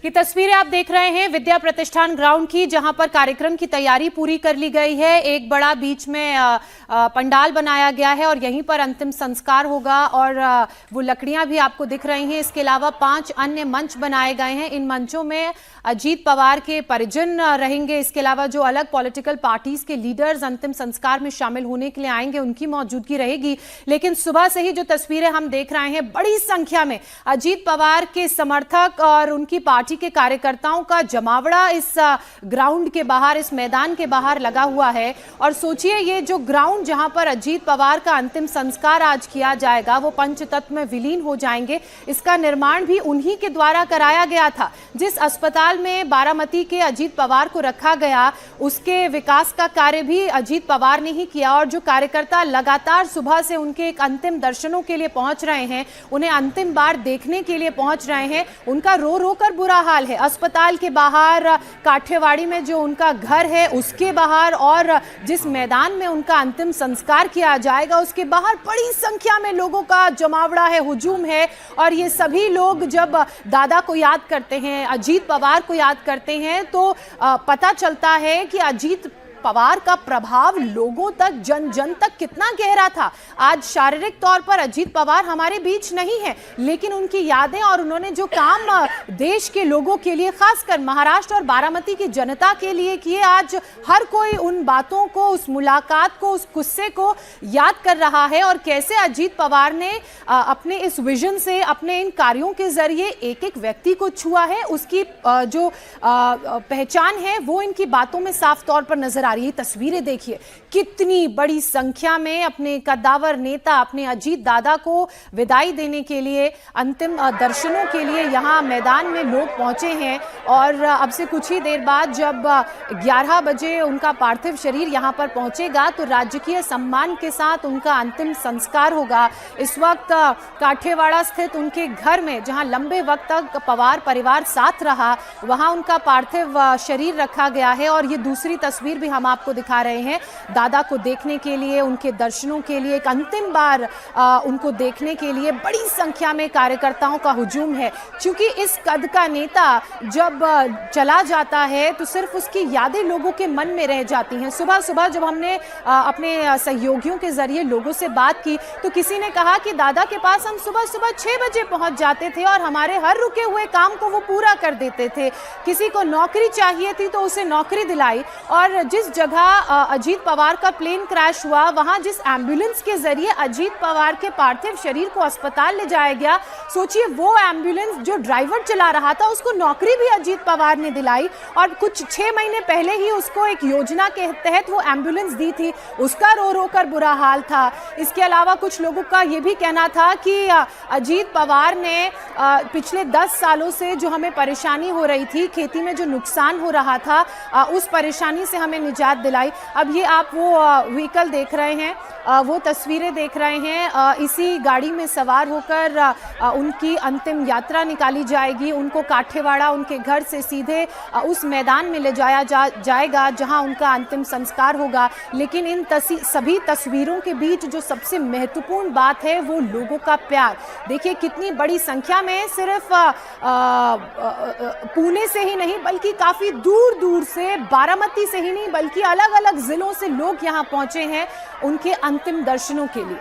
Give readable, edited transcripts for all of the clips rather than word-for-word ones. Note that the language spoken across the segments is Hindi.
ये तस्वीरें आप देख रहे हैं विद्या प्रतिष्ठान ग्राउंड की, जहां पर कार्यक्रम की तैयारी पूरी कर ली गई है। एक बड़ा बीच में पंडाल बनाया गया है और यहीं पर अंतिम संस्कार होगा और वो लकड़ियां भी आपको दिख रही हैं। इसके अलावा 5 अन्य मंच बनाए गए हैं। इन मंचों में अजीत पवार के परिजन रहेंगे। इसके अलावा जो अलग पॉलिटिकल पार्टीज के लीडर्स अंतिम संस्कार में शामिल होने के लिए आएंगे, उनकी मौजूदगी रहेगी। लेकिन सुबह से ही जो तस्वीरें हम देख रहे हैं, बड़ी संख्या में अजीत पवार के समर्थक और उनकी पार्टी के कार्यकर्ताओं का जमावड़ा इस ग्राउंड के बाहर, इस मैदान के बाहर लगा हुआ है। और सोचिए, ये जो ग्राउंड जहां पर अजीत पवार का अंतिम संस्कार आज किया जाएगा, वो पंचतत्व में विलीन हो जाएंगे। इसका निर्माण भी उन्हीं के द्वारा कराया गया था। जिस अस्पताल में बारामती के अजीत पवार को रखा गया, उसके विकास का कार्य भी अजीत पवार ने ही किया। और जो कार्यकर्ता लगातार सुबह से उनके एक अंतिम दर्शनों के लिए पहुंच रहे हैं, उन्हें अंतिम बार देखने के लिए पहुंच रहे हैं, उनका रो रो कर बुरा हाल है। अस्पताल के बाहर, काठियावाड़ी में जो उनका घर है उसके बाहर, और जिस मैदान में उनका अंतिम संस्कार किया जाएगा उसके बाहर बड़ी संख्या में लोगों का जमावड़ा है, हुजूम है। और ये सभी लोग जब दादा को याद करते हैं, अजीत पवार को याद करते हैं, तो पता चलता है कि अजीत पवार का प्रभाव लोगों तक, जन जन तक कितना गहरा था। आज शारीरिक तौर पर अजीत पवार हमारे बीच नहीं है, लेकिन उनकी यादें और उन्होंने जो काम देश के लोगों के लिए, खासकर महाराष्ट्र और बारामती की जनता के लिए किए, आज हर कोई उन बातों को, उस मुलाकात को, उस गुस्से को याद कर रहा है। और कैसे अजीत पवार ने अपने इस विजन से, अपने इन कार्यों के जरिए एक एक व्यक्ति को छुआ है, उसकी जो पहचान है वो इनकी बातों में साफ तौर पर नजर आ रही है। तस्वीरें देखिए, कितनी बड़ी संख्या में अपने कद्दावर नेता, अपने अजीत दादा को विदाई देने के लिए, अंतिम दर्शनों के लिए यहां मैदान में लोग पहुंचे हैं। और अब से कुछ ही देर बाद जब 11 बजे उनका पार्थिव शरीर यहां पर पहुंचेगा, तो राजकीय सम्मान के साथ उनका अंतिम संस्कार होगा। इस वक्त काठियावाड़ स्थित उनके घर में, जहां लंबे वक्त तक पवार परिवार साथ रहा, वहां उनका पार्थिव शरीर रखा गया है। और ये दूसरी तस्वीर भी हम आपको दिखा रहे हैं, दादा को देखने के लिए, उनके दर्शनों के लिए, एक अंतिम बार उनको देखने के लिए बड़ी संख्या में कार्यकर्ताओं का हुजूम है। क्योंकि इस कद का नेता जब चला जाता है तो सिर्फ उसकी यादें लोगों के मन में रह जाती हैं। सुबह सुबह जब हमने अपने सहयोगियों के जरिए लोगों से बात की, तो किसी ने कहा कि दादा के पास हम सुबह सुबह 6 बजे पहुंच जाते थे और हमारे हर रुके हुए काम को वो पूरा कर देते थे। किसी को नौकरी चाहिए थी तो उसे नौकरी दिलाई। और जिस जगह अजीत पवार का प्लेन क्रैश हुआ, वहां जिस एम्बुलेंस के जरिए अजीत पवार के पार्थिव शरीर को अस्पताल ले जाया गया, सोचिए वो एम्बुलेंस जो ड्राइवर चला रहा था, उसको नौकरी भी अजीत पवार ने दिलाई। और कुछ 6 महीने पहले ही उसको एक योजना के तहत वो एम्बुलेंस दी थी, उसका रो रो कर बुरा हाल था। इसके अलावा कुछ लोगों का ये भी कहना था कि अजीत पवार ने पिछले 10 सालों से जो हमें परेशानी हो रही थी, खेती में जो नुकसान हो रहा था, उस परेशानी से हमें निजात दिलाई। अब ये आप वो व्हीकल देख रहे हैं, वो तस्वीरें देख रहे हैं। इसी गाड़ी में सवार होकर उनकी अंतिम यात्रा निकाली जाएगी। उनको काठियावाड़, उनके घर से सीधे उस मैदान में ले जाया जाएगा जहां उनका अंतिम संस्कार होगा। लेकिन इन सभी तस्वीरों के बीच जो सबसे महत्वपूर्ण बात है, वो लोगों का प्यार। देखिए कितनी बड़ी संख्या में, सिर्फ पुणे से ही नहीं बल्कि काफी दूर दूर से, बारामती से ही नहीं बल्कि अलग अलग जिलों से लोग यहां पहुंचे हैं उनके अंतिम दर्शनों के लिए।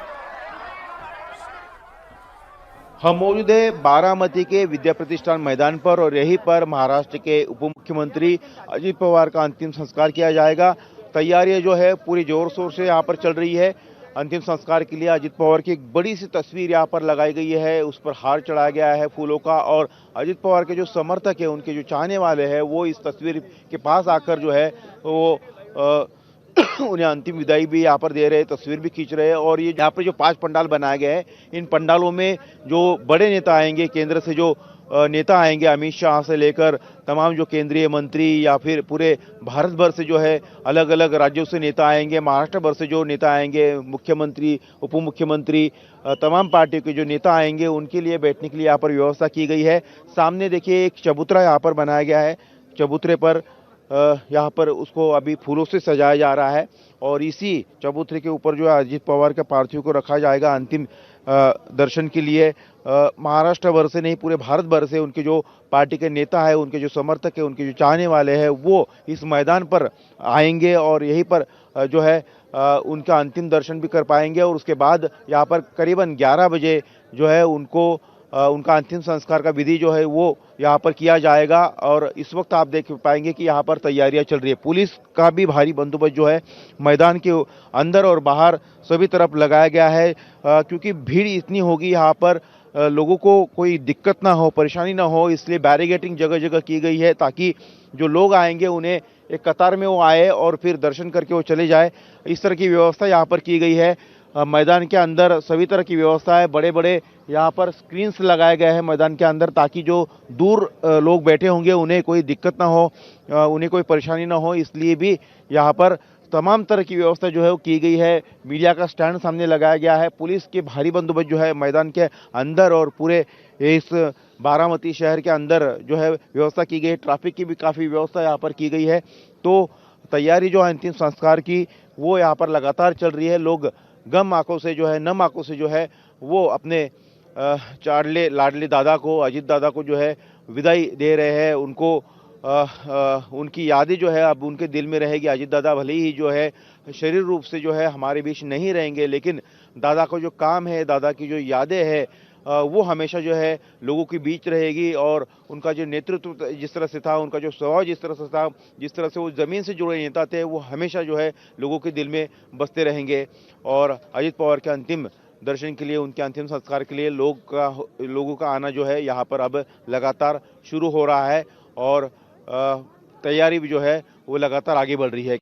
हम मौजूद है बारामती के विद्या प्रतिष्ठान मैदान पर, और यहीं पर महाराष्ट्र के उप मुख्यमंत्री अजीत पवार का अंतिम संस्कार किया जाएगा। तैयारियां जो है पूरी जोर शोर से यहाँ पर चल रही है। अंतिम संस्कार के लिए अजीत पवार की एक बड़ी सी तस्वीर यहाँ पर लगाई गई है, उस पर हार चढ़ाया गया है फूलों का। और अजीत पवार के जो समर्थक है, उनके जो चाहने वाले हैं, वो इस तस्वीर के पास आकर जो है वो उन्हें अंतिम विदाई भी यहाँ पर दे रहे हैं, तस्वीर भी खींच रहे हैं। और ये यहाँ पर जो 5 पंडाल बनाए गए हैं, इन पंडालों में जो बड़े नेता आएंगे, केंद्र से जो नेता आएंगे, अमित शाह से लेकर तमाम जो केंद्रीय मंत्री, या फिर पूरे भारत भर से जो है अलग अलग राज्यों से नेता आएंगे, महाराष्ट्र भर से जो नेता आएंगे, मुख्यमंत्री, उप मुख्यमंत्री, तमाम पार्टियों के जो नेता आएंगे, उनके लिए बैठने के लिए यहाँ पर व्यवस्था की गई है। सामने देखिए एक चबूतरा यहाँ पर बनाया गया है। चबूतरे पर यहाँ पर उसको अभी फूलों से सजाया जा रहा है, और इसी चबूतरे के ऊपर जो है अजीत पवार के पार्थिव को रखा जाएगा अंतिम दर्शन के लिए महाराष्ट्र भर से नहीं पूरे भारत भर से उनके जो पार्टी के नेता है, उनके जो समर्थक है, उनके जो चाहने वाले हैं, वो इस मैदान पर आएंगे और यहीं पर जो है उनका अंतिम दर्शन भी कर पाएंगे। और उसके बाद यहाँ पर करीबन 11 बजे जो है उनका अंतिम संस्कार का विधि जो है वो यहाँ पर किया जाएगा। और इस वक्त आप देख पाएंगे कि यहाँ पर तैयारियां चल रही है। पुलिस का भी भारी बंदोबस्त जो है मैदान के अंदर और बाहर सभी तरफ लगाया गया है, क्योंकि भीड़ इतनी होगी यहाँ पर, लोगों को कोई दिक्कत ना हो, परेशानी ना हो, इसलिए बैरिकेडिंग जगह जगह की गई है ताकि जो लोग आएंगे उन्हें एक कतार में वो आए और फिर दर्शन करके वो चले जाए। इस तरह की व्यवस्था यहाँ पर की गई है। मैदान के अंदर सभी तरह की व्यवस्था है, बड़े बड़े यहाँ पर स्क्रीन्स लगाए गए हैं मैदान के अंदर, ताकि जो दूर लोग बैठे होंगे उन्हें कोई दिक्कत ना हो, उन्हें कोई परेशानी ना हो, इसलिए भी यहाँ पर तमाम तरह की व्यवस्था जो है वो की गई है। मीडिया का स्टैंड सामने लगाया गया है। पुलिस के भारी बंदोबस्त जो है मैदान के अंदर और पूरे इस बारामती शहर के अंदर जो है व्यवस्था की गई है। ट्रैफिक की भी काफ़ी व्यवस्था यहाँ पर की गई है। तो तैयारी जो है अंतिम संस्कार की वो यहाँ पर लगातार चल रही है। लोग गम आंखों से जो है, नम आंखों से जो है वो अपने चाड़ले लाडले दादा को, अजीत दादा को जो है विदाई दे रहे हैं। उनको उनकी यादें जो है अब उनके दिल में रहेगी। अजीत दादा भले ही जो है शरीर रूप से जो है हमारे बीच नहीं रहेंगे, लेकिन दादा को जो काम है, दादा की जो यादें हैं, वो हमेशा जो है लोगों के बीच रहेगी। और उनका जो नेतृत्व जिस तरह से था, उनका जो स्वभाव जिस तरह से था, जिस तरह से वो ज़मीन से जुड़े नेता थे, वो हमेशा जो है लोगों के दिल में बसते रहेंगे। और अजीत पवार के अंतिम दर्शन के लिए, उनके अंतिम संस्कार के लिए लोगों का आना जो है यहाँ पर अब लगातार शुरू हो रहा है और तैयारी भी जो है वो लगातार आगे बढ़ रही है।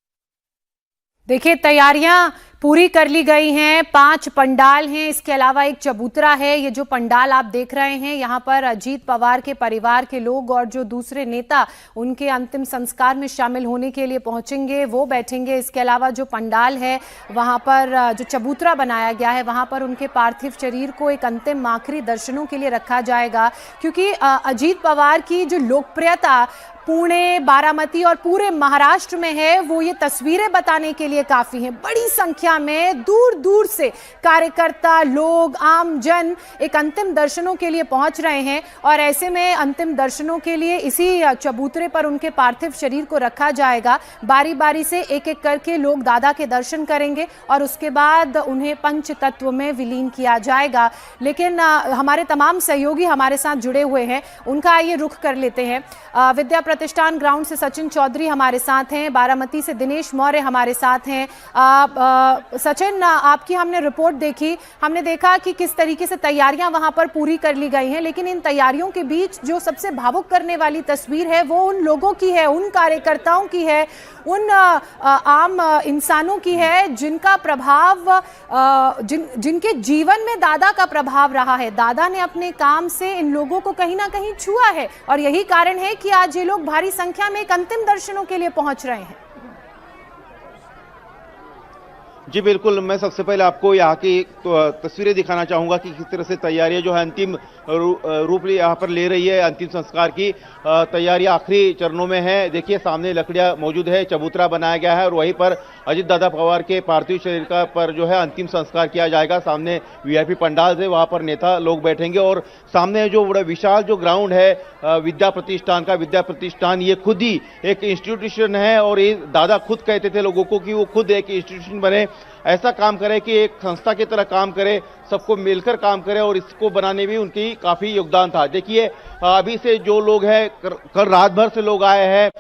देखिए, तैयारियां पूरी कर ली गई हैं। 5 पंडाल हैं, इसके अलावा एक चबूतरा है। ये जो पंडाल आप देख रहे हैं, यहाँ पर अजीत पवार के परिवार के लोग और जो दूसरे नेता उनके अंतिम संस्कार में शामिल होने के लिए पहुंचेंगे वो बैठेंगे। इसके अलावा जो पंडाल है वहाँ पर जो चबूतरा बनाया गया है, वहाँ पर उनके पार्थिव शरीर को एक अंतिम आखिरी दर्शनों के लिए रखा जाएगा, क्योंकि अजीत पवार की जो लोकप्रियता पुणे, बारामती और पूरे महाराष्ट्र में है, वो ये तस्वीरें बताने के लिए काफी हैं। बड़ी संख्या में दूर दूर से कार्यकर्ता, लोग, आम जन एक अंतिम दर्शनों के लिए पहुंच रहे हैं। और ऐसे में अंतिम दर्शनों के लिए इसी चबूतरे पर उनके पार्थिव शरीर को रखा जाएगा। बारी बारी से एक एक करके लोग दादा के दर्शन करेंगे और उसके बाद उन्हें पंच तत्व में विलीन किया जाएगा। लेकिन हमारे तमाम सहयोगी हमारे साथ जुड़े हुए हैं, उनका आइए रुख कर लेते हैं। विद्या प्रतिष्ठान ग्राउंड से सचिन चौधरी हमारे साथ हैं, बारामती से दिनेश मौर्य हमारे साथ हैं। सचिन, आपकी हमने रिपोर्ट देखी, हमने देखा कि किस तरीके से तैयारियां वहां पर पूरी कर ली गई हैं, लेकिन इन तैयारियों के बीच जो सबसे भावुक करने वाली तस्वीर है वो उन लोगों की है, उन कार्यकर्ताओं की है, उन आम इंसानों की है जिनका प्रभाव, जिनके जीवन में दादा का प्रभाव रहा है। दादा ने अपने काम से इन लोगों को कहीं ना कहीं छुआ है और यही कारण है कि आज ये लोग भारी संख्या में एक अंतिम दर्शनों के लिए पहुंच रहे हैं। जी बिल्कुल, मैं सबसे पहले आपको यहाँ की तस्वीरें दिखाना चाहूँगा कि किस तरह से तैयारियाँ जो है अंतिम रूप यहाँ पर ले रही है। अंतिम संस्कार की तैयारी आखिरी चरणों में है। देखिए, सामने लकड़ियाँ मौजूद है, चबूतरा बनाया गया है और वहीं पर अजीत दादा पवार के पार्थिव शरीर का पर जो है अंतिम संस्कार किया जाएगा। सामने वीआईपी पंडाल है, वहाँ पर नेता लोग बैठेंगे और सामने जो बड़ा विशाल जो ग्राउंड है विद्या प्रतिष्ठान का, विद्या प्रतिष्ठान ये खुद ही एक इंस्टीट्यूशन है और ये दादा खुद कहते थे लोगों को कि वो खुद एक इंस्टीट्यूशन बने, ऐसा काम करे कि एक संस्था की तरह काम करे, सबको मिलकर काम करे और इसको बनाने में उनकी काफी योगदान था। देखिए, अभी से जो लोग हैं, कल रात भर से लोग आए हैं,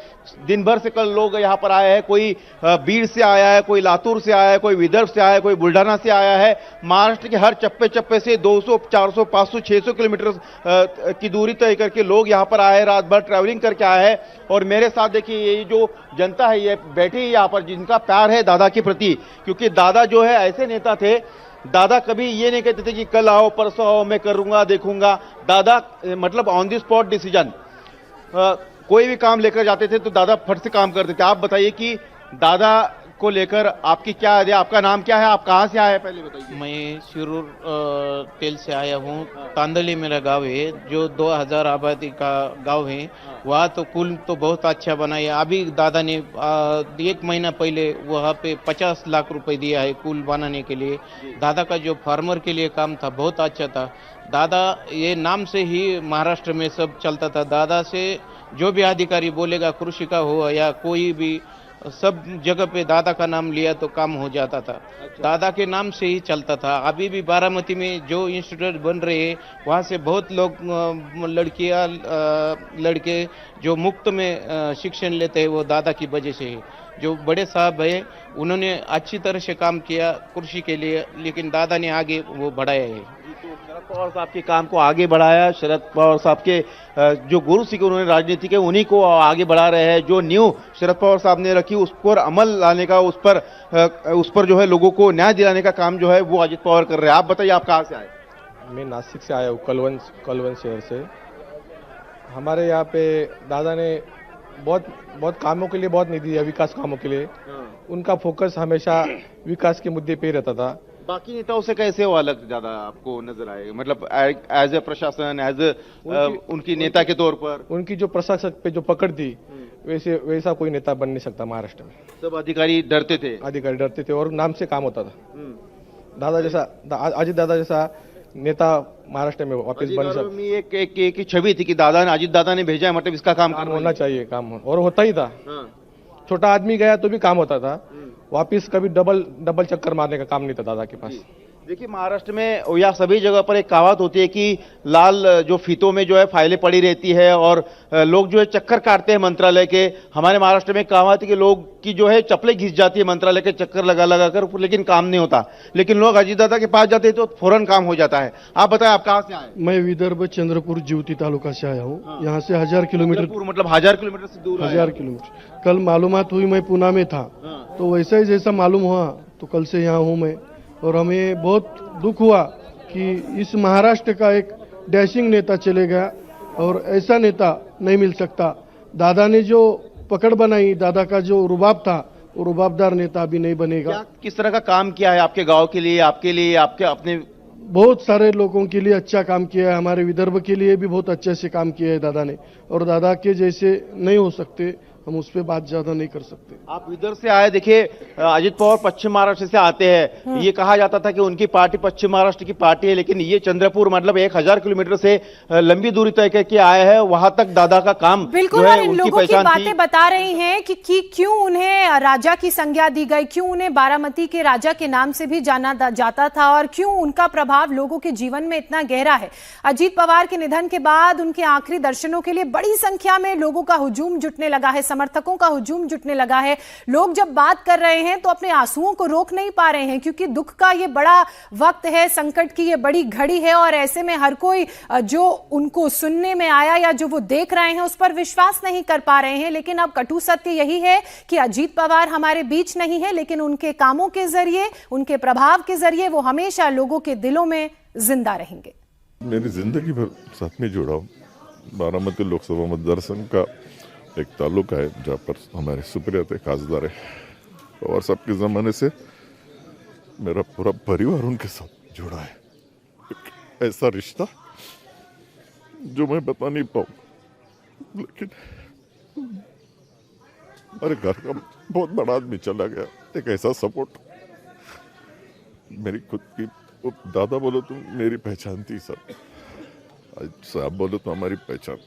दिन भर से कल लोग यहाँ पर आए हैं। कोई बीड़ से आया है, कोई लातूर से आया है, कोई विदर्भ से आया है, कोई बुल्ढाना से आया है। महाराष्ट्र के हर चप्पे चप्पे से 200, 400, 500, 600 किलोमीटर की दूरी तय करके लोग यहाँ पर आए, रात भर ट्रैवलिंग करके आए हैं। और मेरे साथ देखिए ये जो जनता है ये बैठी है यहाँ पर, जिनका प्यार है दादा के प्रति, क्योंकि दादा जो है ऐसे नेता थे, दादा कभी ये नहीं कहते थे कि कल आओ, परसों आओ, मैं करूंगा, देखूंगा। दादा मतलब ऑन द स्पॉट डिसीजन, कोई भी काम लेकर जाते थे तो दादा फट से काम करते थे। आप बताइए कि दादा को लेकर आपकी क्या है? आपका नाम क्या है, आप कहाँ से आए हैं पहले बताइए। मैं शिरूर तेल से आया हूँ। तांदली मेरा गांव है, जो 2000 आबादी का गांव है। वहाँ तो पुल तो बहुत अच्छा बना है। अभी दादा ने 1 महीना पहले वहाँ पे 50 लाख रुपए दिया है पुल बनाने के लिए। दादा का जो फार्मर के लिए काम था बहुत अच्छा था। दादा ये नाम से ही महाराष्ट्र में सब चलता था। दादा से जो भी अधिकारी बोलेगा, कृषि का हो या कोई भी, सब जगह पे दादा का नाम लिया तो काम हो जाता था। दादा के नाम से ही चलता था। अभी भी बारामती में जो इंस्टीट्यूट बन रहे हैं वहाँ से बहुत लोग लड़कियाँ लड़के जो मुफ्त में शिक्षण लेते हैं वो दादा की वजह से है। जो बड़े साहब है उन्होंने अच्छी तरह से काम किया कृषि के लिए, लेकिन दादा ने आगे वो बढ़ाया है। शरद पवार साहब के काम को आगे बढ़ाया। शरद पवार साहब के जो गुरु सिख उन्होंने राजनीति के, उन्हीं को आगे बढ़ा रहे हैं। जो न्यू शरद पवार साहब ने रखी उस पर अमल लाने का, उस पर जो है लोगों को न्याय दिलाने का काम जो है वो अजित पवार कर रहे हैं। आप बताइए, आप कहाँ से आए? मैं नासिक से आया हूँ, कलवन शहर से। हमारे यहाँ पे दादा ने बहुत कामों के लिए बहुत निधि दिया, विकास कामों के लिए। उनका फोकस हमेशा विकास के मुद्दे पे ही रहता था। बाकी नेताओं से कैसे वो अलग ज्यादा आपको नजर आए, मतलब एज ए प्रशासन, एज उनकी नेता के तौर पर? उनकी जो प्रशासक पे जो पकड़ थी, वैसा कोई नेता बन नहीं सकता महाराष्ट्र में। सब अधिकारी डरते थे, अधिकारी डरते थे और नाम से काम होता था। दादा जैसा, अजित दादा जैसा नेता महाराष्ट्र में वापस बन सकता। में एक छवि थी कि दादा ने, अजित दादा ने भेजा है, मतलब इसका काम होना चाहिए, काम और होता ही था। छोटा आदमी गया तो भी काम होता था। वापिस कभी डबल चक्कर मारने का काम नहीं था दादा के पास। देखिए, महाराष्ट्र में या सभी जगह पर एक कहावत होती है कि लाल जो फीतों में जो है फाइलें पड़ी रहती है और लोग जो है चक्कर काटते हैं मंत्रालय के। हमारे महाराष्ट्र में कहावत है कि लोग की जो है चप्पलें घिस जाती है मंत्रालय के चक्कर लगा कर, लेकिन काम नहीं होता। लेकिन लोग अजित दादा के पास जाते हैं तो फौरन काम हो जाता है। आप बताएं, आप कहाँ से आए? मैं विदर्भ चंद्रपुर ज्योति तालुका से आया हूँ। यहाँ से 1000 किलोमीटर, मतलब 1000 किलोमीटर से दूर। 1000 किलोमीटर। कल मालूमात हुई मैं पूना में था, तो वैसा ही जैसा मालूम हुआ तो कल से यहाँ हूँ मैं। और हमें बहुत दुख हुआ कि इस महाराष्ट्र का एक डैशिंग नेता चले गया और ऐसा नेता नहीं मिल सकता। दादा ने जो पकड़ बनाई, दादा का जो रुबाब था, वो रुबाबदार नेता अभी नहीं बनेगा। किस तरह का काम किया है आपके गांव के लिए, आपके लिए, आपके अपने? बहुत सारे लोगों के लिए अच्छा काम किया है। हमारे विदर्भ के लिए भी बहुत अच्छे से काम किया है दादा ने, और दादा के जैसे नहीं हो सकते, हम उस पर बात ज्यादा नहीं कर सकते। आप इधर से आए, देखिए अजित पवार पश्चिम महाराष्ट्र से आते हैं। ये कहा जाता था कि उनकी पार्टी पश्चिम महाराष्ट्र की पार्टी है, लेकिन ये चंद्रपुर मतलब 1000 किलोमीटर से लंबी दूरी तय करके आए हैं। वहां तक दादा का काम बिल्कुल, और इन लोगों की बातें बता रही हैं कि क्यों उन्हें राजा की संज्ञा दी गई, क्यों उन्हें बारामती के राजा के नाम से भी जाना जाता था, और क्यों उनका प्रभाव लोगों के जीवन में इतना गहरा है। अजित पवार के निधन के बाद उनके आखिरी दर्शनों के लिए बड़ी संख्या में लोगों का हुजूम जुटने लगा है, समर्थकों का हुजूम जुटने लगा है। लोग जब बात कर रहे हैं तो अपने आंसुओं को रोक नहीं पा रहे हैं, क्योंकि दुख का ये बड़ा वक्त है, संकट की ये बड़ी घड़ी है, और ऐसे में हर कोई जो उनको सुनने में आया या जो वो देख रहे हैं उस पर विश्वास नहीं कर पा रहे हैं। लेकिन अब कटु सत्य यही है कि अजीत पवार हमारे बीच नहीं है, लेकिन उनके कामों के जरिए, उनके प्रभाव के जरिए वो हमेशा लोगों के दिलों में जिंदा रहेंगे। मेरी जिंदगी भर साथ में जुड़ा हूँ। बारामती लोकसभा मतदार संघ का एक तालुका है जहाँ पर हमारे सुप्रिया थे खासदार है, और सबके ज़माने से मेरा पूरा परिवार उनके साथ जुड़ा है। एक ऐसा रिश्ता जो मैं बता नहीं पाऊँ, लेकिन हमारे घर का बहुत बड़ा आदमी चला गया, एक ऐसा सपोर्ट। मेरी खुद की वो दादा बोलो तो मेरी पहचान थी सर, आज साहब बोलो तो हमारी पहचान।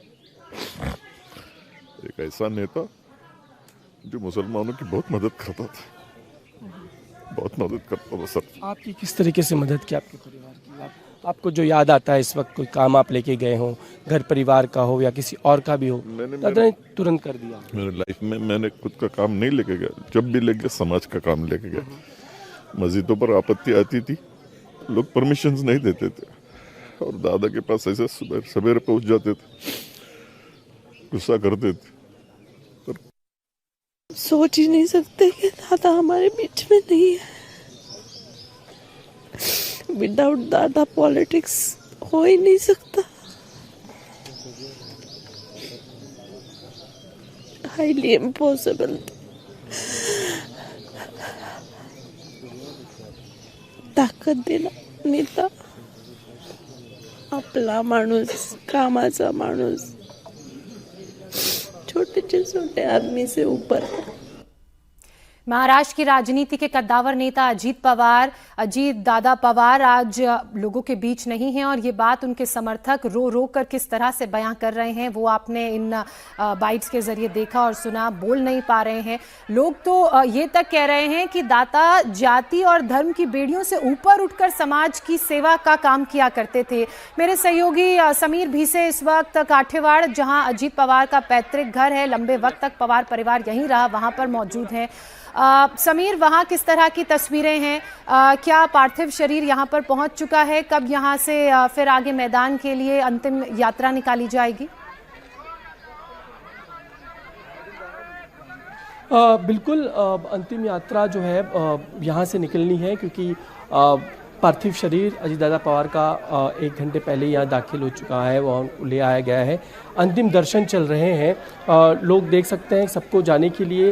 एक ऐसा नेता जो मुसलमानों की बहुत मदद करता था, बहुत मदद करता था सर। आपकी किस तरीके से मदद की आपके परिवार की? आपको जो याद आता है इस वक्त, कोई काम आप लेके गए हो, घर परिवार का हो या किसी और का भी हो, दादा ने तुरंत कर दिया? मेरे लाइफ में मैंने खुद का काम नहीं लेके गया, जब भी ले गया समाज का काम लेके गया। मस्जिदों पर आपत्ति आती थी, लोग परमिशंस नहीं देते थे, और दादा के पास ऐसे सवेरे पहुंच जाते थे, गुस्सा करते थे। सोच ही नहीं सकते कि दादा हमारे बीच में नहीं है। विदाउट दादा पॉलिटिक्स हो ही नहीं सकता। Highly impossible. ताकद दिला नेता, आपला माणूस, कामाचा माणूस, छोटे से छोटे आदमी से ऊपर। महाराष्ट्र की राजनीति के कद्दावर नेता अजीत दादा पवार आज लोगों के बीच नहीं हैं और ये बात उनके समर्थक रो रो कर किस तरह से बयां कर रहे हैं वो आपने इन बाइट्स के जरिए देखा और सुना। बोल नहीं पा रहे हैं लोग, तो ये तक कह रहे हैं कि दाता जाति और धर्म की बेड़ियों से ऊपर उठकर समाज की सेवा का काम किया करते थे। मेरे सहयोगी समीर भीसे इस वक्त काठेवाड़, जहां अजीत पवार का पैतृक घर है, लंबे वक्त तक पवार परिवार यहीं रहा, वहां पर मौजूद हैं। समीर, वहां किस तरह की तस्वीरें हैं? क्या पार्थिव शरीर यहां पर पहुंच चुका है? कब यहां से फिर आगे मैदान के लिए अंतिम यात्रा निकाली जाएगी? बिल्कुल अंतिम यात्रा जो है यहाँ से निकलनी है, क्योंकि पार्थिव शरीर अजीत दादा पवार का 1 घंटे पहले यहाँ दाखिल हो चुका है, वो ले आया गया है। अंतिम दर्शन चल रहे हैं, लोग देख सकते हैं। सबको जाने के लिए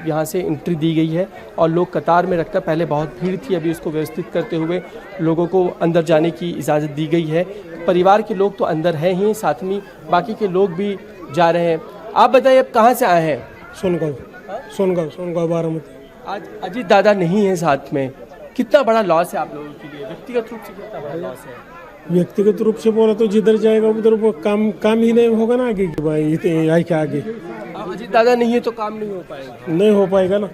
यहाँ से एंट्री दी गई है और लोग कतार में रखकर, पहले बहुत भीड़ थी, अभी उसको व्यवस्थित करते हुए लोगों को अंदर जाने की इजाज़त दी गई है। परिवार के लोग तो अंदर हैं ही, साथ में बाकी के लोग भी जा रहे हैं। आप बताइए, आप कहाँ से आए हैं? सोनगांव बारामती। आज अजीत दादा नहीं है साथ में, कितना बड़ा लॉस है आप लोगों के लिए? व्यक्तिगत रूप से कितना बड़ा लॉस है? व्यक्तिगत रूप से बोला तो जिधर जाएगा उधर वो काम ही नहीं होगा ना आगे, भाई के आगे अजीत दादा नहीं है तो काम नहीं हो पाएगा ना।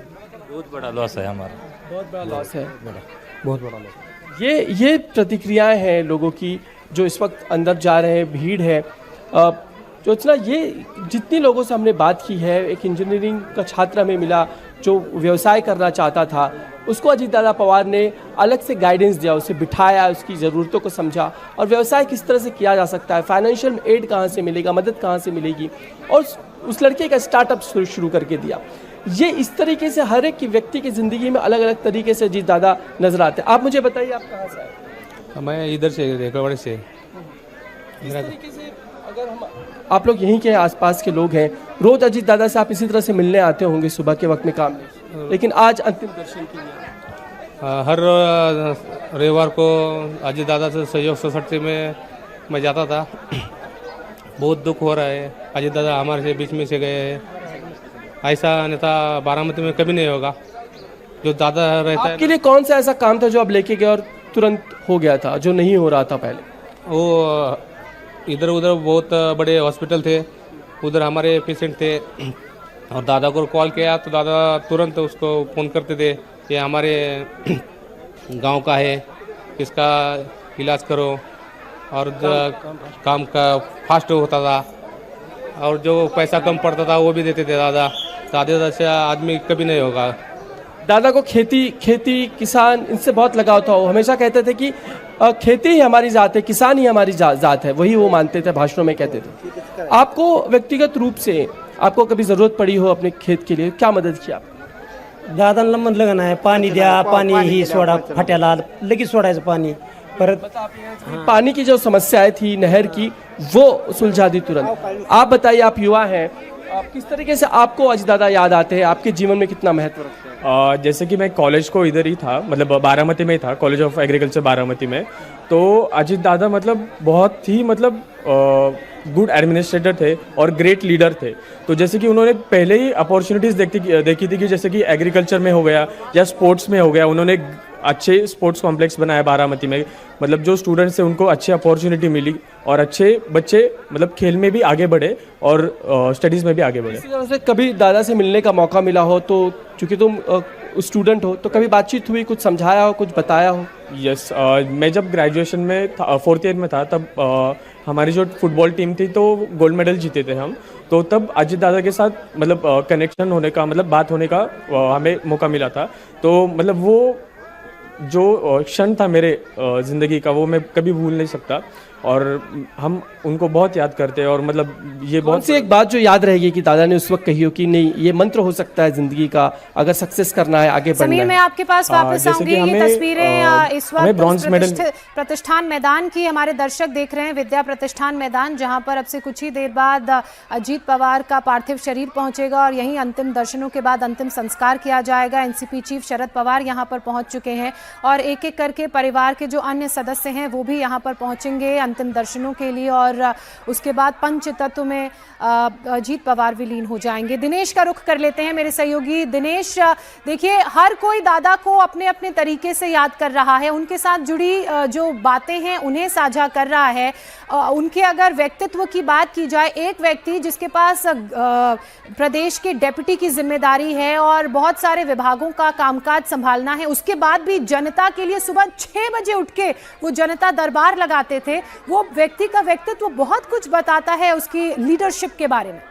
बहुत बड़ा लॉस है हमारा, बहुत बड़ा लॉस है, बहुत बड़ा लॉस। ये प्रतिक्रियाएं हैं लोगों की जो इस वक्त अंदर जा रहे हैं, भीड़ है। जो इतना, ये जितने लोगों से हमने बात की है, एक इंजीनियरिंग का छात्र हमें मिला जो व्यवसाय करना चाहता था, उसको अजीत दादा पवार ने अलग से गाइडेंस दिया, उसे बिठाया, उसकी ज़रूरतों को समझा और व्यवसाय किस तरह से किया जा सकता है, फाइनेंशियल एड कहाँ से मिलेगा, मदद कहाँ से मिलेगी, और उस लड़के का स्टार्टअप शुरू करके दिया। ये इस तरीके से हर एक की व्यक्ति की ज़िंदगी में अलग अलग तरीके से अजीत दादा नजर आते हैं। आप मुझे बताइए, आप कहाँ से आए? मैं इधर से, रेकड़वाड़ी से। अगर हम, आप लोग यहीं के आसपास के लोग हैं, रोज अजीत दादा से आप इसी तरह से मिलने आते होंगे सुबह के वक्त में काम में, लेकिन आज अंतिम दर्शन के लिए हर रविवार को अजीत दादा से सहयोग सोसाइटी में मैं जाता था। बहुत दुख हो रहा है, अजीत दादा हमारे से बीच में से गए हैं। ऐसा नेता बारामती में कभी नहीं होगा। जो दादा रहता है, आपके लिए कौन सा ऐसा काम था जो आप लेके गए और तुरंत हो गया था, जो नहीं हो रहा था पहले? वो इधर उधर बहुत बड़े हॉस्पिटल थे, उधर हमारे पेशेंट थे और दादा को कॉल किया तो दादा तुरंत उसको फ़ोन करते थे, ये हमारे गांव का है, इसका इलाज करो, और काम का फास्ट होता था और जो पैसा कम पड़ता था वो भी देते थे दादा। दादा से आदमी कभी नहीं होगा। दादा को खेती किसान इनसे बहुत लगाव था। वो हमेशा कहते थे कि खेती ही हमारी जात है, किसान ही हमारी जात है, वही वो मानते थे, भाषणों में कहते थे। आपको व्यक्तिगत रूप से आपको कभी ज़रूरत पड़ी हो अपने खेत के लिए, क्या मदद की आप? दादांना म्हणलं का नाही, पाणी द्या, पाणी ही सोडा फाट्याला, लगेच सोडायचं पाणी परत। पानी की जो समस्याएं थी नहर की, वो सुलझा दी तुरंत। आप बताइए, आप युवा हैं, किस तरीके से आपको अजीत दादा याद आते हैं, आपके जीवन में कितना महत्व रखते हैं? जैसे कि मैं कॉलेज को इधर ही था, मतलब बारामती में ही था, कॉलेज ऑफ एग्रीकल्चर बारामती में। तो अजीत दादा मतलब बहुत ही गुड एडमिनिस्ट्रेटर थे और ग्रेट लीडर थे। तो जैसे कि उन्होंने पहले ही अपॉर्चुनिटीज़ देखी थी कि जैसे कि एग्रीकल्चर में हो गया या स्पोर्ट्स में हो गया, उन्होंने अच्छे स्पोर्ट्स कॉम्प्लेक्स बनाया बारामती में। मतलब जो स्टूडेंट्स हैं उनको अच्छी अपॉर्चुनिटी मिली और अच्छे बच्चे मतलब खेल में भी आगे बढ़े और स्टडीज़ में भी आगे बढ़े। इसी तरह से कभी दादा से मिलने का मौका मिला हो तो, चूँकि तुम स्टूडेंट हो, तो कभी बातचीत हुई, कुछ समझाया हो, कुछ बताया हो? यस, मैं जब ग्रेजुएशन में था, 4th ईयर में था, तब हमारी जो फुटबॉल टीम थी तो गोल्ड मेडल जीते थे हम। तो तब अजीत दादा के साथ मतलब कनेक्शन होने का, मतलब बात होने का हमें मौका मिला था। तो मतलब वो जो क्षण था मेरे ज़िंदगी का, वो मैं कभी भूल नहीं सकता। और हम उनको बहुत याद करते हैं। और मतलब ये कौन बहुत सी एक बात जो याद रहेगी कि दादा ने उस वक्त कही हो कि नहीं ये मंत्र हो सकता है जिंदगी का, अगर सक्सेस करना है, आगे बढ़ना समीर, है? मैं आपके पास वापस जैसे कि आऊंगी। ये हमें, तस्वीरें इस हमें वक्त ब्रॉन्ज मेडल प्रतिष्ठान मैदान की हमारे दर्शक देख रहे हैं, विद्या प्रतिष्ठान मैदान, जहां पर अब से कुछ ही देर बाद अजीत पवार का पार्थिव शरीर पहुंचेगा और यहीं अंतिम दर्शनों के बाद अंतिम संस्कार किया जाएगा। एनसीपी चीफ शरद पवार यहां पर पहुंच चुके हैं और एक एक करके परिवार के जो अन्य सदस्य हैं वो भी यहां पर पहुंचेंगे अंतिम दर्शनों के लिए और उसके बाद पंच तत्व में अजीत पवार विलीन हो जाएंगे। दिनेश का रुख कर लेते हैं, मेरे सहयोगी। दिनेश, देखिए हर कोई दादा को अपने अपने तरीके से याद कर रहा है, उनके साथ जुड़ी जो बातें हैं उन्हें साझा कर रहा है। उनके अगर व्यक्तित्व की बात की जाए, एक व्यक्ति जिसके पास प्रदेश के डेप्यूटी की जिम्मेदारी है और बहुत सारे विभागों का कामकाज संभालना है, उसके बाद भी जनता के लिए सुबह 6 बजे उठ के वो जनता दरबार लगाते थे, वो व्यक्ति का व्यक्तित्व बहुत कुछ बताता है उसकी लीडरशिप के बारे में।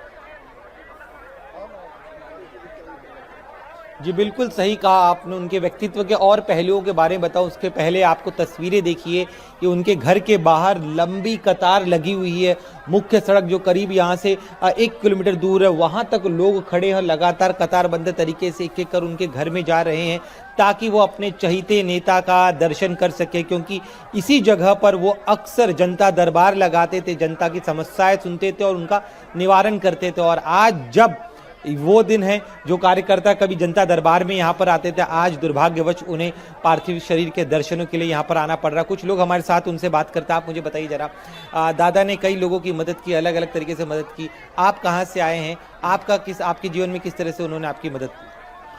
जी बिल्कुल सही कहा आपने। उनके व्यक्तित्व के और पहलुओं के बारे में बताओ उसके पहले आपको तस्वीरें देखिए कि उनके घर के बाहर लंबी कतार लगी हुई है। मुख्य सड़क जो करीब यहाँ से 1 किलोमीटर दूर है, वहाँ तक लोग खड़े हैं, लगातार कतारबंद तरीके से एक एक कर उनके घर में जा रहे हैं ताकि वो अपने चहीते नेता का दर्शन कर सके, क्योंकि इसी जगह पर वो अक्सर जनता दरबार लगाते थे, जनता की समस्याएं सुनते थे और उनका निवारण करते थे। और आज जब वो दिन है जो कार्यकर्ता कभी जनता दरबार में यहाँ पर आते थे, आज दुर्भाग्यवश उन्हें पार्थिव शरीर के दर्शनों के लिए यहाँ पर आना पड़ रहा। कुछ लोग हमारे साथ, उनसे बात करते हैं। आप मुझे बताइए जरा, दादा ने कई लोगों की मदद की, अलग अलग तरीके से मदद की। आप कहाँ से आए हैं? आपके जीवन में किस तरह से उन्होंने आपकी मदद की?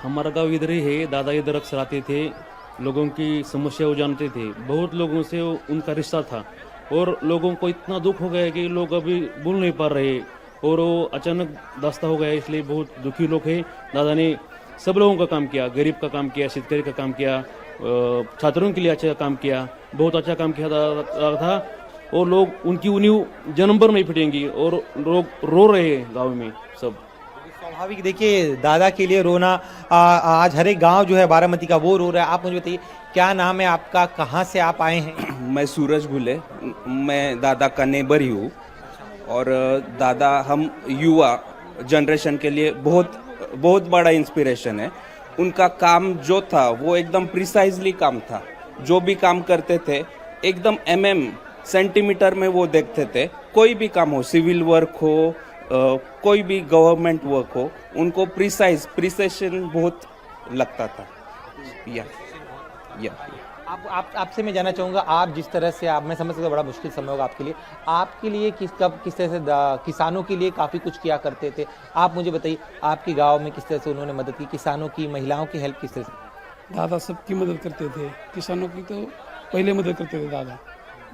हमारा गांव इधर ही है। दादा इधर अक्सर आते थे, लोगों की समस्या वो जानते थे, बहुत लोगों से उनका रिश्ता था और लोगों को इतना दुख हो गया कि लोग अभी भूल नहीं पा रहे और वो अचानक दास्ता हो गया, इसलिए बहुत दुखी लोग हैं। दादा ने सब लोगों का काम किया, गरीब का काम किया, शेतकरी का काम किया, छात्रों के लिए अच्छा काम किया, बहुत अच्छा काम किया था और लोग उनकी उन्हीं जन्म पर नहीं फिटेंगी और लोग रो रहे हैं गाँव में सब। स्वाभाविक, देखिए दादा के लिए रोना, आज हर एक गांव जो है बारामती का वो रो रहा है। आप मुझे बताइए क्या नाम है आपका, कहाँ से आप आए हैं? मैं सूरज भुले, मैं दादा का नेबर ही हूँ और दादा हम युवा जनरेशन के लिए बहुत बहुत बड़ा इंस्पिरेशन है। उनका काम जो था वो एकदम प्रिसाइजली काम था, जो भी काम करते थे एकदम सेंटीमीटर में वो देखते थे। कोई भी काम हो, सिविल वर्क हो, कोई भी गवर्नमेंट वर्क हो, उनको प्रिसाइजन बहुत लगता था। आपसे मैं जानना चाहूँगा, आप जिस तरह से, आप मैं समझ सकता हूँ बड़ा मुश्किल समय होगा आपके लिए, आपके लिए किस तरह से किसानों के लिए काफ़ी कुछ किया करते थे। आप मुझे बताइए आपके गांव में किस तरह से उन्होंने मदद की, किसानों की, महिलाओं की हेल्प किस तरह से? दादा सबकी मदद करते थे, किसानों की तो पहले मदद करते थे दादा।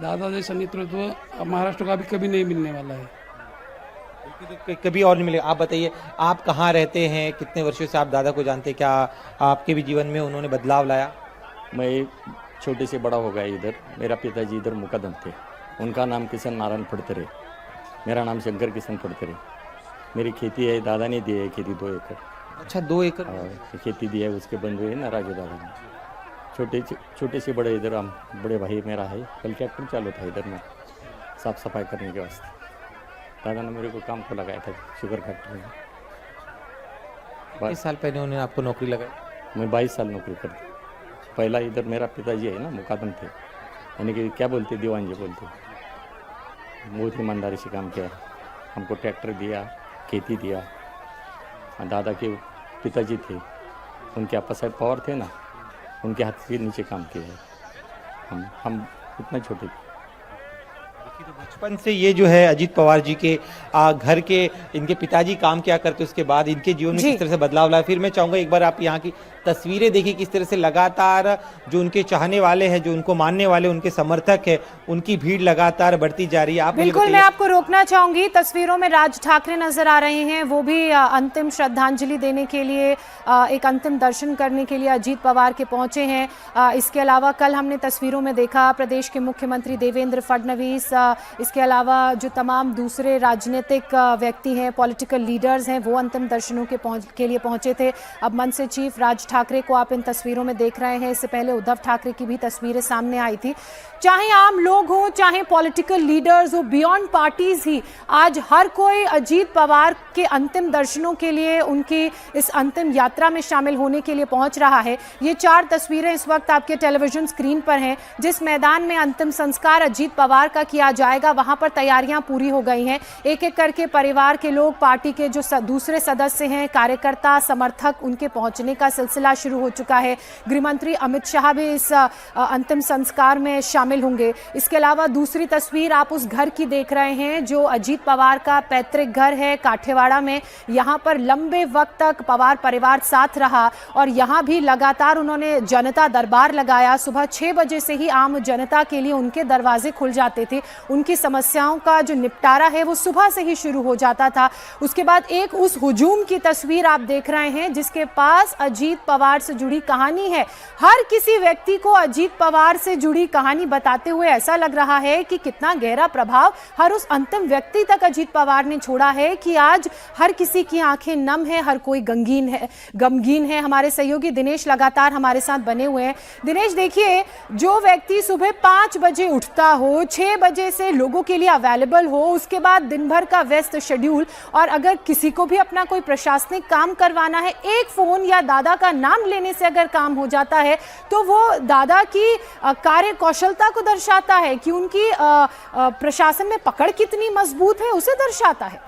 दादा जैसा नेतृत्व महाराष्ट्र का भी कभी नहीं मिलने वाला है, कभी और नहीं मिलेगा। आप बताइए आप कहाँ रहते हैं, कितने वर्षों से आप दादा को जानते हैं, क्या आपके भी जीवन में उन्होंने बदलाव लाया? मैं छोटे से बड़ा हो गया इधर। मेरा पिताजी इधर मुकदम थे, उनका नाम किशन नारायण फड़तरे, मेरा नाम शंकर किशन फड़तरे। मेरी खेती है, दादा ने दी है खेती 2 एकड़। अच्छा, 2 एकड़ खेती दी है, उसके बंद हुए ना राजू दादा ने। छोटे से बड़े इधर हम, बड़े भाई मेरा है, कल ट्रैक्टर चालू था इधर में साफ सफाई करने के वास्ते। दादा ने मेरे को काम को लगाया था शुगर फैक्ट्री में। 22 साल पहले उन्होंने आपको नौकरी लगाई? मैं 22 साल नौकरी करती। पहला इधर मेरा पिताजी है ना मुकादम थे, यानी कि क्या बोलते, दीवान जी बोलते। बहुत ईमानदारी से काम किया, हमको ट्रैक्टर दिया, खेती दिया। दादा के पिताजी थे, उनके आपस साहब पवार थे ना, उनके हाथ के नीचे काम किया। हम इतना छोटे थे। बचपन से ये जो है अजीत पवार जी के घर के, इनके पिताजी काम किया करते, उसके बाद इनके जीवन में किस तरह से बदलाव लाया। फिर मैं चाहूँगा एक बार आप यहाँ की तस्वीरें देखिए, किस तरह से लगातार जो उनके चाहने वाले हैं, जो उनको मानने वाले, उनके समर्थक है, उनकी भीड़ लगातार बढ़ती जा रही है। आप बिल्कुल, मैं आपको रोकना चाहूंगी। तस्वीरों में राज ठाकरे नजर आ रहे हैं, वो भी अंतिम श्रद्धांजलि देने के लिए, एक अंतिम दर्शन करने के लिए अजीत पवार के पहुंचे हैं। इसके अलावा कल हमने तस्वीरों में देखा प्रदेश के मुख्यमंत्री देवेंद्र फडणवीस इसके अलावा जो तमाम दूसरे राजनीतिक व्यक्ति हैं, पॉलिटिकल लीडर्स हैं, वो अंतिम दर्शनों के लिए पहुंचे थे। अब मन से चीफ राज ठाकरे को आप इन तस्वीरों में देख रहे हैं। इससे पहले उद्धव ठाकरे की भी तस्वीरें सामने आई थी। चाहे आम लोग हो, चाहे पॉलिटिकल लीडर्स हो, बियॉन्ड पार्टीज ही आज हर कोई अजीत पवार के अंतिम दर्शनों के लिए, उनकी इस अंतिम यात्रा में शामिल होने के लिए पहुंच रहा है। ये 4 तस्वीरें इस वक्त आपके टेलीविजन स्क्रीन पर हैं। जिस मैदान में अंतिम संस्कार अजीत पवार का किया जाएगा, वहां पर तैयारियां पूरी हो गई हैं। एक एक करके परिवार के लोग, पार्टी के जो दूसरे सदस्य हैं, कार्यकर्ता, समर्थक, उनके पहुंचने का सिलसिला शुरू हो चुका है। गृहमंत्री अमित शाह भी इस अंतिम संस्कार में शामिल होंगे। इसके अलावा दूसरी तस्वीर आप उस घर की देख रहे हैं जो अजीत पवार का पैतृक घर है काठियावाड़ में। यहाँ पर लंबे वक्त तक पवार परिवार साथ रहा और यहाँ भी लगातार उन्होंने जनता दरबार लगाया। सुबह 6 बजे से ही आम जनता के लिए उनके दरवाजे खुल जाते थे। उनकी समस्याओं का जो निपटारा है वो सुबह से ही शुरू हो जाता था। उसके बाद एक उस हुजूम की तस्वीर आप देख रहे हैं जिसके पास अजीत पवार से जुड़ी कहानी है। हर किसी व्यक्ति को अजीत पवार से जुड़ी कहानी बताते हुए ऐसा लग रहा है कि कितना गहरा प्रभाव हर उस अंतिम व्यक्ति तक अजीत पवार ने छोड़ा है कि आज हर किसी की आंखें नम है, हर कोई गमगीन है। हमारे सहयोगी दिनेश लगातार हमारे साथ बने हुए हैं। दिनेश, देखिए, जो व्यक्ति सुबह 5 बजे उठता हो, 6 बजे से लोगों के लिए अवेलेबल हो, उसके बाद दिन भर का व्यस्त शेड्यूल, और अगर किसी को भी अपना कोई प्रशासनिक काम करवाना है, एक फोन या दादा का नाम लेने से अगर काम हो जाता है तो वो दादा की कार्य कौशलता को दर्शाता है कि उनकी प्रशासन में पकड़ कितनी मजबूत है, उसे दर्शाता है।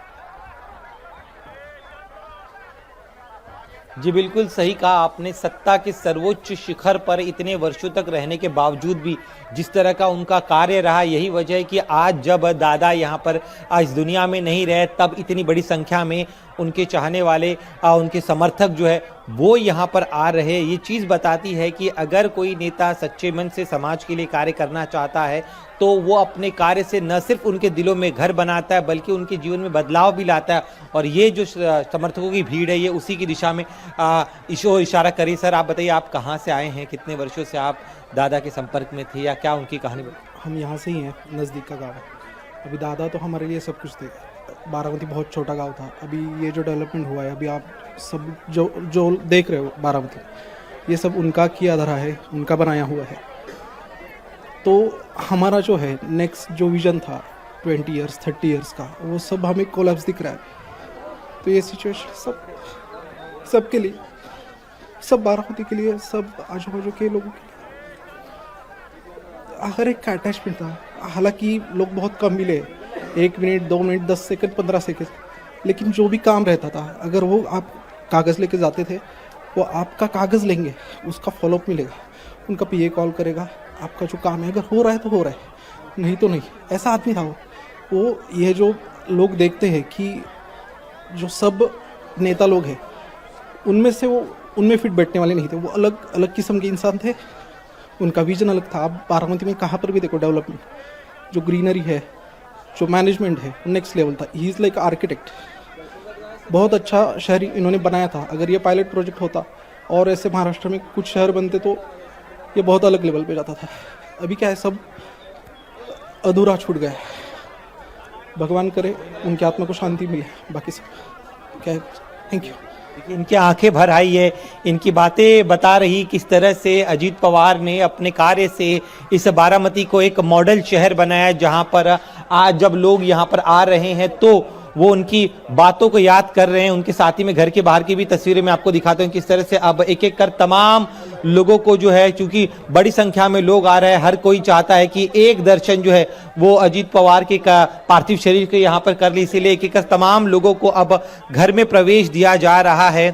जी बिल्कुल सही कहा आपने। सत्ता के सर्वोच्च शिखर पर इतने वर्षों तक रहने के बावजूद भी जिस तरह का उनका कार्य रहा, यही वजह है कि आज जब दादा यहाँ पर इस दुनिया में नहीं रहे, तब इतनी बड़ी संख्या में उनके चाहने वाले, उनके समर्थक जो है वो यहाँ पर आ रहे हैं। ये चीज़ बताती है कि अगर कोई नेता सच्चे मन से समाज के लिए कार्य करना चाहता है तो वो अपने कार्य से न सिर्फ उनके दिलों में घर बनाता है बल्कि उनके जीवन में बदलाव भी लाता है। और ये जो समर्थकों की भीड़ है ये उसी की दिशा में इशारा करी। सर, आप बताइए, आप कहाँ से आए हैं, कितने वर्षों से आप दादा के संपर्क में थे, या क्या उनकी कहानी? हम यहाँ से ही हैं, नज़दीक का गाँव है। अभी दादा तो हमारे लिए सब कुछ थे। बारामती बहुत छोटा गांव था। अभी ये जो डेवलपमेंट हुआ है, अभी आप सब जो देख रहे हो बारामती, ये सब उनका किया धरा है, उनका बनाया हुआ है। तो हमारा जो है नेक्स्ट जो विजन था 20 ईयर्स 30 ईयर्स का, वो सब हमें कोलैप्स दिख रहा है। तो ये सिचुएशन सबके लिए, सब बारामती के लिए, सब आजू बाजू के लोगों के लिए, हर एक का अटैचमेंट था। हालांकि लोग बहुत कम मिले, 1 मिनट 2 मिनट 10 सेकंड 15 सेकंड, लेकिन जो भी काम रहता था, अगर वो आप कागज़ लेके जाते थे, वो आपका कागज़ लेंगे, उसका फॉलोअप मिलेगा, उनका पीए कॉल करेगा, आपका जो काम है अगर हो रहा है तो हो रहा है, नहीं तो नहीं। ऐसा आदमी था वो। ये जो लोग देखते हैं कि जो सब नेता लोग हैं उनमें से वो उनमें फिट बैठने वाले नहीं थे, वो अलग अलग किस्म के इंसान थे। उनका विजन अलग था। आप बारामती में कहाँ पर भी देखो डेवलपमेंट, जो ग्रीनरी है, जो मैनेजमेंट है, नेक्स्ट लेवल था। He is like architect. बहुत अच्छा शहर इन्होंने बनाया था। अगर ये पायलट प्रोजेक्ट होता और ऐसे महाराष्ट्र में कुछ शहर बनते तो ये बहुत अलग लेवल पे जाता था। अभी क्या है, सब अधूरा छूट गया है। भगवान करे उनकी आत्मा को शांति मिले, बाकी सब क्या है। Thank you. इनकी आंखें भर आई है, इनकी बातें बता रही किस तरह से अजीत पवार ने अपने कार्य से इस बारामती को एक मॉडल शहर बनाया, जहां पर आज जब लोग यहां पर आ रहे हैं तो वो उनकी बातों को याद कर रहे हैं। उनके साथ ही में घर के बाहर की भी तस्वीरें मैं आपको दिखाता हूं किस तरह से अब एक एक कर तमाम लोगों को जो है, क्योंकि बड़ी संख्या में लोग आ रहे हैं, हर कोई चाहता है कि एक दर्शन जो है वो अजीत पवार के पार्थिव शरीर के यहाँ पर कर ली, इसीलिए एक एक कर तमाम लोगों को अब घर में प्रवेश दिया जा रहा है।